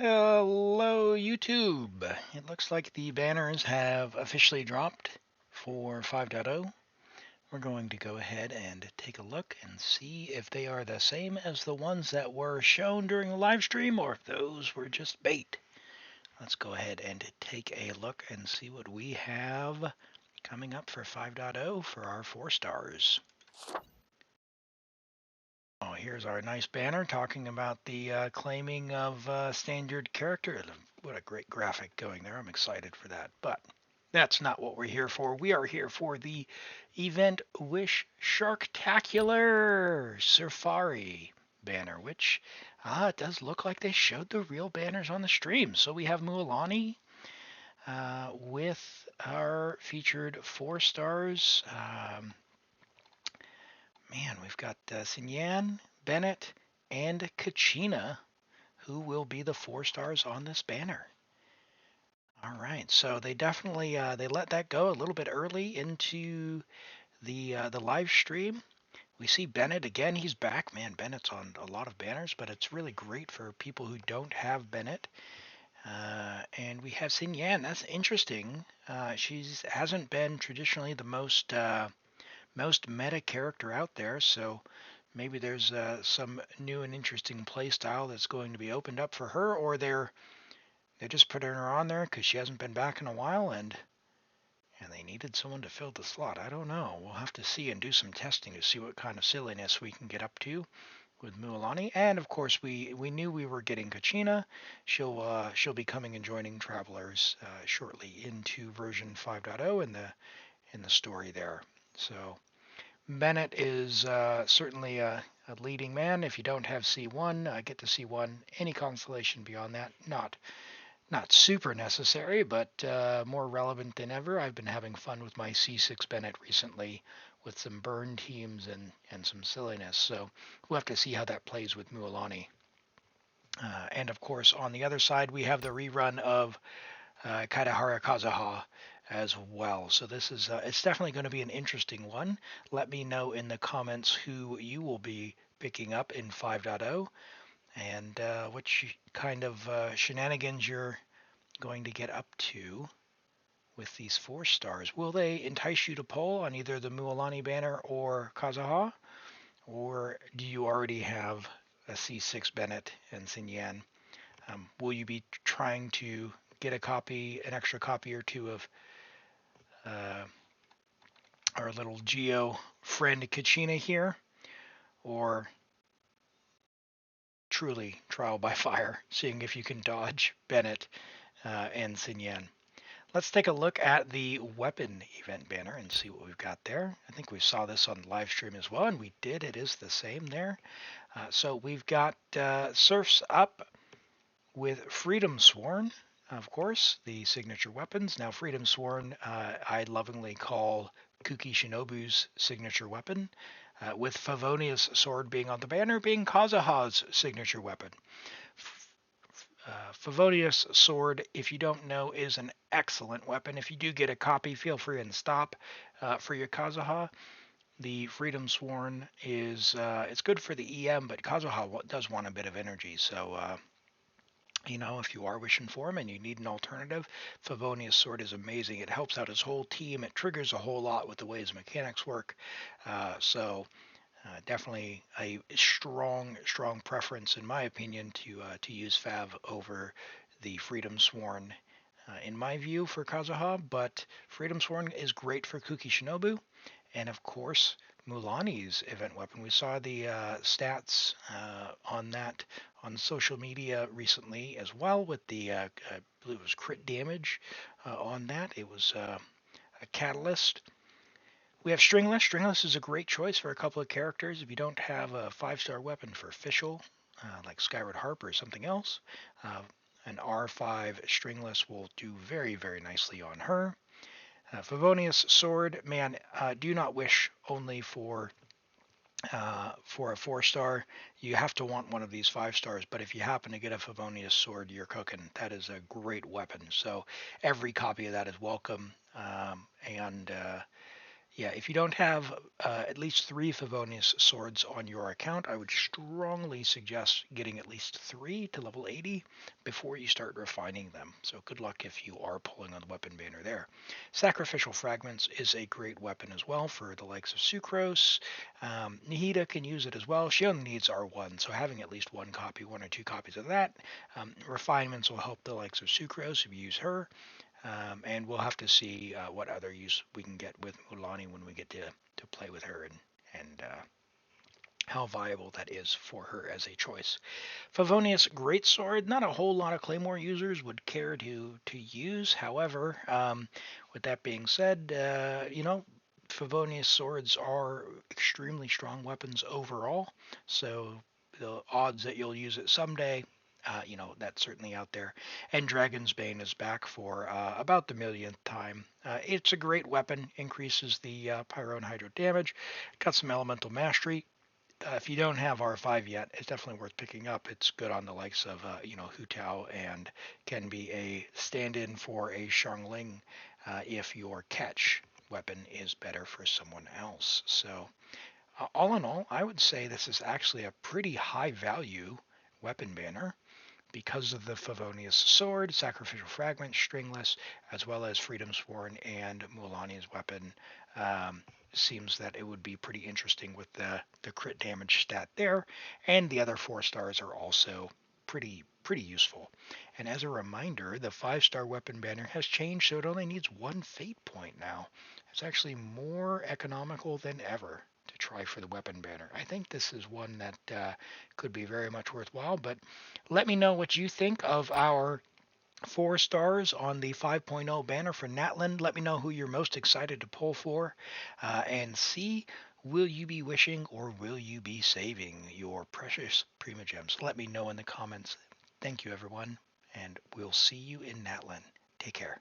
Hello, YouTube. It looks like the banners have officially dropped for 5.0. We're going to go ahead and take a look and see if they are the same as the ones that were shown during the live stream or if those were just bait. Let's go ahead and take a look and see what we have coming up for 5.0 for our 4 stars. Oh, here's our nice banner talking about the claiming of standard character. What a great graphic going there. I'm excited for that. But that's not what we're here for. We are here for the Event Wish Sharktacular Safari banner, which it does look like they showed the real banners on the stream. So we have Mualani with our featured 4 stars. Man, we've got Sinyan, Bennett, and Kachina, who will be the 4 stars on this banner. All right, so they definitely they let that go a little bit early into the live stream. We see Bennett again. He's back. Man, Bennett's on a lot of banners, but it's really great for people who don't have Bennett. And we have Sinyan. That's interesting. She hasn't been traditionally the most meta character out there, so maybe there's some new and interesting playstyle that's going to be opened up for her, or they're just putting her on there because she hasn't been back in a while, and they needed someone to fill the slot. I don't know. We'll have to see and do some testing to see what kind of silliness we can get up to with Mualani. And of course, we knew we were getting Kachina. She'll be coming and joining Travelers shortly into version 5.0 in the story there. So Bennett is certainly a leading man. If you don't have C1, get to C1. Any constellation beyond that, not super necessary, but more relevant than ever. I've been having fun with my C6 Bennett recently with some burn teams and some silliness. So we'll have to see how that plays with Mualani. And of course, on the other side, we have the rerun of Kaidahara Kazuha as well. So this is it's definitely going to be an interesting one. Let me know in the comments who you will be picking up in 5.0 and which kind of shenanigans you're going to get up to with these 4 stars. Will they entice you to pull on either the Mualani banner or Kazuha? Or do you already have a C6 Bennett and Sinyan? Will you be trying to get an extra copy or two of uh, our little Geo friend Kachina here, or truly trial by fire, seeing if you can dodge Bennett and Sinyan? Let's take a look at the weapon event banner and see what we've got there. I think we saw this on the live stream as well, and we did. It is the same there. So we've got Surf's Up with Freedom Sworn, of course, the signature weapons. Now, Freedom Sworn, I lovingly call Kuki Shinobu's signature weapon, with Favonia's sword being on the banner being Kazuha's signature weapon. Favonia's sword, if you don't know, is an excellent weapon. If you do get a copy, feel free and stop for your Kazuha. The Freedom Sworn is it's good for the EM, but Kazuha does want a bit of energy, so if you are wishing for him and you need an alternative, Favonia's sword is amazing. It helps out his whole team. It triggers a whole lot with the way his mechanics work. So definitely a strong preference, in my opinion, to use Fav over the Freedom Sworn. In my view, for Kazuha, but Freedom Sworn is great for Kuki Shinobu, and of course Mualani's event weapon. We saw the stats on that on social media recently as well, with the I believe it was crit damage on that. It was a catalyst. We have Stringless. Stringless is a great choice for a couple of characters. If you don't have a 5-star weapon for official, like Skyward Harp or something else, an R5 Stringless will do very, very nicely on her. Favonius Sword, man, do not wish only for a 4-star. You have to want one of these 5 stars, but if you happen to get a Favonius Sword, you're cooking. That is a great weapon. So every copy of that is welcome. And Yeah, if you don't have at least 3 Favonius swords on your account, I would strongly suggest getting at least 3 to level 80 before you start refining them. So good luck if you are pulling on the weapon banner there. Sacrificial Fragments is a great weapon as well for the likes of Sucrose. Nihida can use it as well. She only needs R1, so having at least 1 copy, 1 or 2 copies of that. Refinements will help the likes of Sucrose if you use her. And we'll have to see what other use we can get with Mulani when we get to play with her and how viable that is for her as a choice. Favonius Greatsword, not a whole lot of Claymore users would care to use. However, with that being said, Favonius swords are extremely strong weapons overall. So the odds that you'll use it someday, that's certainly out there. And Dragon's Bane is back for about the millionth time. It's a great weapon, increases the pyro and hydro damage, got some elemental mastery. If you don't have R5 yet, it's definitely worth picking up. It's good on the likes of, Hu Tao, and can be a stand-in for a Xiangling if your catch weapon is better for someone else. So, all in all, I would say this is actually a pretty high value weapon banner because of the Favonius Sword, Sacrificial Fragment, Stringless, as well as Freedom Sworn and Mulani's weapon. Um, Seems that it would be pretty interesting with the crit damage stat there, and the other 4 stars are also pretty useful. And as a reminder, the 5-star weapon banner has changed, so it only needs 1 fate point now. It's actually more economical than ever to try for the weapon banner. I think this is one that could be very much worthwhile, but let me know what you think of our 4 stars on the 5.0 banner for Natland. Let me know who you're most excited to pull for, and see, will you be wishing or will you be saving your precious Prima Gems? Let me know in the comments. Thank you, everyone, and we'll see you in Natland. Take care.